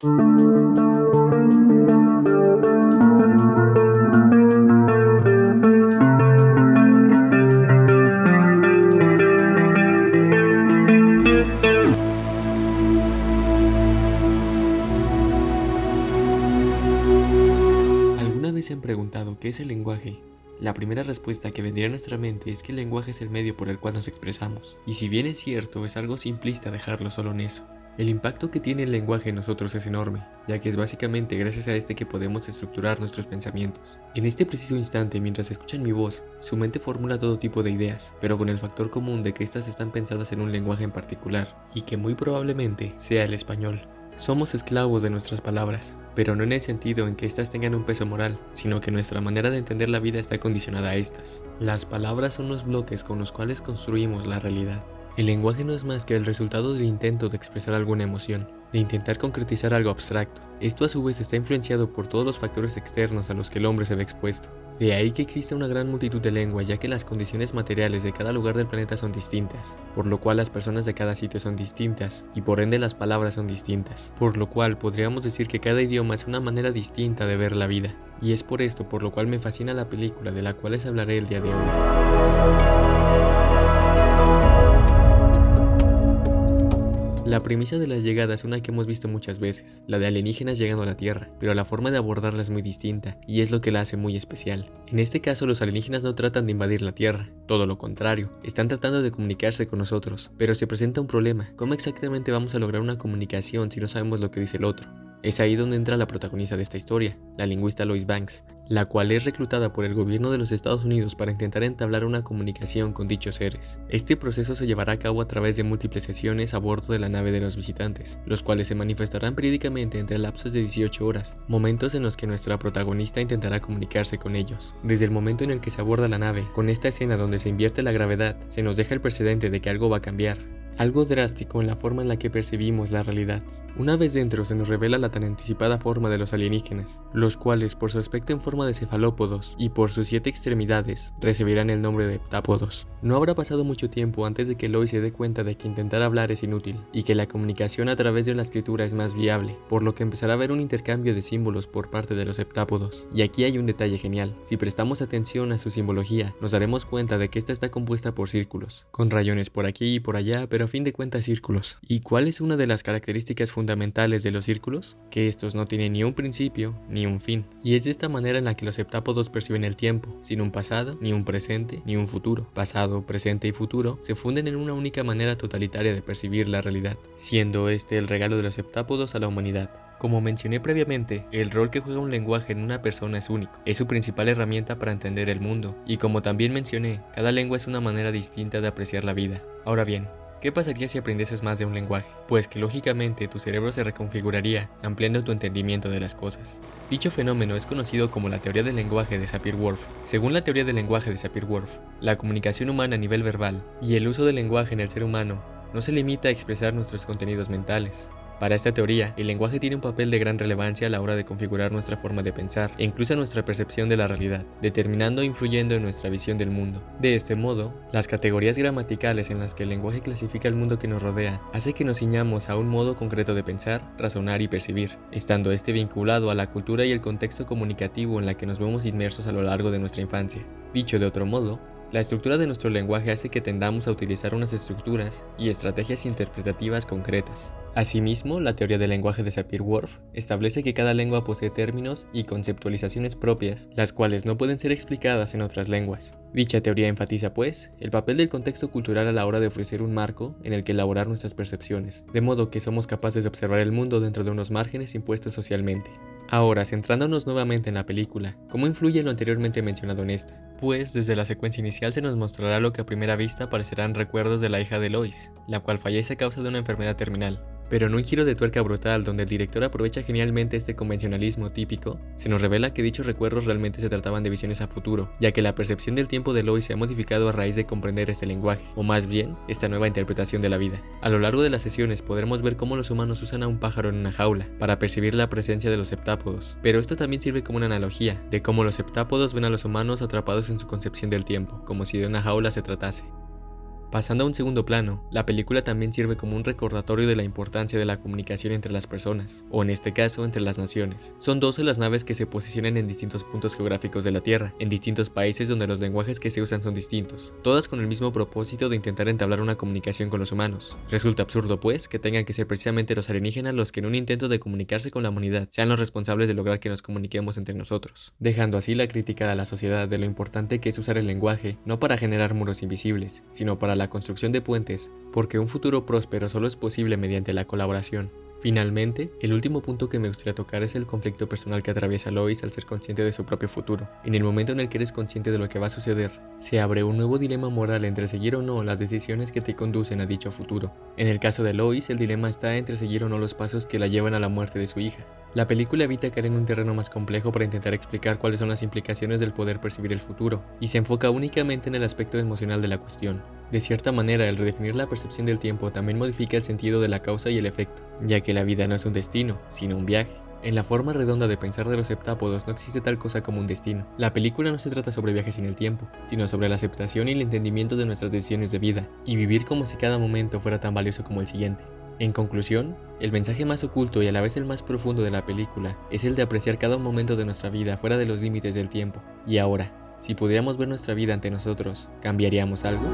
¿Alguna vez se han preguntado qué es el lenguaje? La primera respuesta que vendría a nuestra mente es que el lenguaje es el medio por el cual nos expresamos, y si bien es cierto, es algo simplista dejarlo solo en eso. El impacto que tiene el lenguaje en nosotros es enorme, ya que es básicamente gracias a este que podemos estructurar nuestros pensamientos. En este preciso instante, mientras escuchan mi voz, su mente formula todo tipo de ideas, pero con el factor común de que estas están pensadas en un lenguaje en particular, y que muy probablemente sea el español. Somos esclavos de nuestras palabras, pero no en el sentido en que éstas tengan un peso moral, sino que nuestra manera de entender la vida está condicionada a estas. Las palabras son los bloques con los cuales construimos la realidad. El lenguaje no es más que el resultado del intento de expresar alguna emoción, de intentar concretizar algo abstracto. Esto a su vez está influenciado por todos los factores externos a los que el hombre se ve expuesto. De ahí que exista una gran multitud de lenguas, ya que las condiciones materiales de cada lugar del planeta son distintas, por lo cual las personas de cada sitio son distintas, y por ende las palabras son distintas, por lo cual podríamos decir que cada idioma es una manera distinta de ver la vida. Y es por esto por lo cual me fascina la película de la cual les hablaré el día de hoy. La premisa de la llegada es una que hemos visto muchas veces, la de alienígenas llegando a la Tierra, pero la forma de abordarla es muy distinta, y es lo que la hace muy especial. En este caso, los alienígenas no tratan de invadir la Tierra, todo lo contrario, están tratando de comunicarse con nosotros, pero se presenta un problema. ¿Cómo exactamente vamos a lograr una comunicación si no sabemos lo que dice el otro? Es ahí donde entra la protagonista de esta historia, la lingüista Lois Banks, la cual es reclutada por el gobierno de los Estados Unidos para intentar entablar una comunicación con dichos seres. Este proceso se llevará a cabo a través de múltiples sesiones a bordo de la nave de los visitantes, los cuales se manifestarán periódicamente entre lapsos de 18 horas, momentos en los que nuestra protagonista intentará comunicarse con ellos. Desde el momento en el que se aborda la nave, con esta escena donde se invierte la gravedad, se nos deja el precedente de que algo va a cambiar. Algo drástico en la forma en la que percibimos la realidad. Una vez dentro se nos revela la tan anticipada forma de los alienígenas, los cuales por su aspecto en forma de cefalópodos y por sus 7 extremidades recibirán el nombre de heptápodos. No habrá pasado mucho tiempo antes de que Lois se dé cuenta de que intentar hablar es inútil y que la comunicación a través de la escritura es más viable, por lo que empezará a haber un intercambio de símbolos por parte de los heptápodos. Y aquí hay un detalle genial: si prestamos atención a su simbología, nos daremos cuenta de que esta está compuesta por círculos, con rayones por aquí y por allá, pero a fin de cuentas círculos. ¿Y cuál es una de las características fundamentales de los círculos? Que estos no tienen ni un principio ni un fin. Y es de esta manera en la que los heptápodos perciben el tiempo, sin un pasado, ni un presente, ni un futuro. Pasado, presente y futuro se funden en una única manera totalitaria de percibir la realidad, siendo este el regalo de los heptápodos a la humanidad. Como mencioné previamente, el rol que juega un lenguaje en una persona es único, es su principal herramienta para entender el mundo, y como también mencioné, cada lengua es una manera distinta de apreciar la vida. Ahora bien, ¿qué pasaría si aprendieses más de un lenguaje? Pues que lógicamente tu cerebro se reconfiguraría, ampliando tu entendimiento de las cosas. Dicho fenómeno es conocido como la teoría del lenguaje de Sapir-Whorf. Según la teoría del lenguaje de Sapir-Whorf, la comunicación humana a nivel verbal y el uso del lenguaje en el ser humano no se limita a expresar nuestros contenidos mentales. Para esta teoría, el lenguaje tiene un papel de gran relevancia a la hora de configurar nuestra forma de pensar e incluso nuestra percepción de la realidad, determinando e influyendo en nuestra visión del mundo. De este modo, las categorías gramaticales en las que el lenguaje clasifica el mundo que nos rodea hace que nos ciñamos a un modo concreto de pensar, razonar y percibir, estando este vinculado a la cultura y el contexto comunicativo en la que nos vemos inmersos a lo largo de nuestra infancia. Dicho de otro modo, la estructura de nuestro lenguaje hace que tendamos a utilizar unas estructuras y estrategias interpretativas concretas. Asimismo, la teoría del lenguaje de Sapir-Whorf establece que cada lengua posee términos y conceptualizaciones propias, las cuales no pueden ser explicadas en otras lenguas. Dicha teoría enfatiza, pues, el papel del contexto cultural a la hora de ofrecer un marco en el que elaborar nuestras percepciones, de modo que somos capaces de observar el mundo dentro de unos márgenes impuestos socialmente. Ahora, centrándonos nuevamente en la película, ¿cómo influye lo anteriormente mencionado en esta? Pues desde la secuencia inicial se nos mostrará lo que a primera vista parecerán recuerdos de la hija de Lois, la cual fallece a causa de una enfermedad terminal. Pero en un giro de tuerca brutal donde el director aprovecha genialmente este convencionalismo típico, se nos revela que dichos recuerdos realmente se trataban de visiones a futuro, ya que la percepción del tiempo de Lois se ha modificado a raíz de comprender este lenguaje, o más bien, esta nueva interpretación de la vida. A lo largo de las sesiones podremos ver cómo los humanos usan a un pájaro en una jaula para percibir la presencia de los heptápodos, pero esto también sirve como una analogía de cómo los heptápodos ven a los humanos atrapados en su concepción del tiempo, como si de una jaula se tratase. Pasando a un segundo plano, la película también sirve como un recordatorio de la importancia de la comunicación entre las personas, o en este caso entre las naciones. Son 12 las naves que se posicionan en distintos puntos geográficos de la Tierra, en distintos países donde los lenguajes que se usan son distintos, todas con el mismo propósito de intentar entablar una comunicación con los humanos. Resulta absurdo, pues, que tengan que ser precisamente los alienígenas los que en un intento de comunicarse con la humanidad sean los responsables de lograr que nos comuniquemos entre nosotros, dejando así la crítica a la sociedad de lo importante que es usar el lenguaje, no para generar muros invisibles, sino para la construcción de puentes, porque un futuro próspero solo es posible mediante la colaboración. Finalmente, el último punto que me gustaría tocar es el conflicto personal que atraviesa Lois al ser consciente de su propio futuro. En el momento en el que eres consciente de lo que va a suceder, se abre un nuevo dilema moral entre seguir o no las decisiones que te conducen a dicho futuro. En el caso de Lois, el dilema está entre seguir o no los pasos que la llevan a la muerte de su hija. La película evita caer en un terreno más complejo para intentar explicar cuáles son las implicaciones del poder percibir el futuro, y se enfoca únicamente en el aspecto emocional de la cuestión. De cierta manera, el redefinir la percepción del tiempo también modifica el sentido de la causa y el efecto, ya que la vida no es un destino, sino un viaje. En la forma redonda de pensar de los septápodos no existe tal cosa como un destino. La película no se trata sobre viajes en el tiempo, sino sobre la aceptación y el entendimiento de nuestras decisiones de vida, y vivir como si cada momento fuera tan valioso como el siguiente. En conclusión, el mensaje más oculto y a la vez el más profundo de la película es el de apreciar cada momento de nuestra vida fuera de los límites del tiempo. Y ahora, si pudiéramos ver nuestra vida ante nosotros, ¿cambiaríamos algo?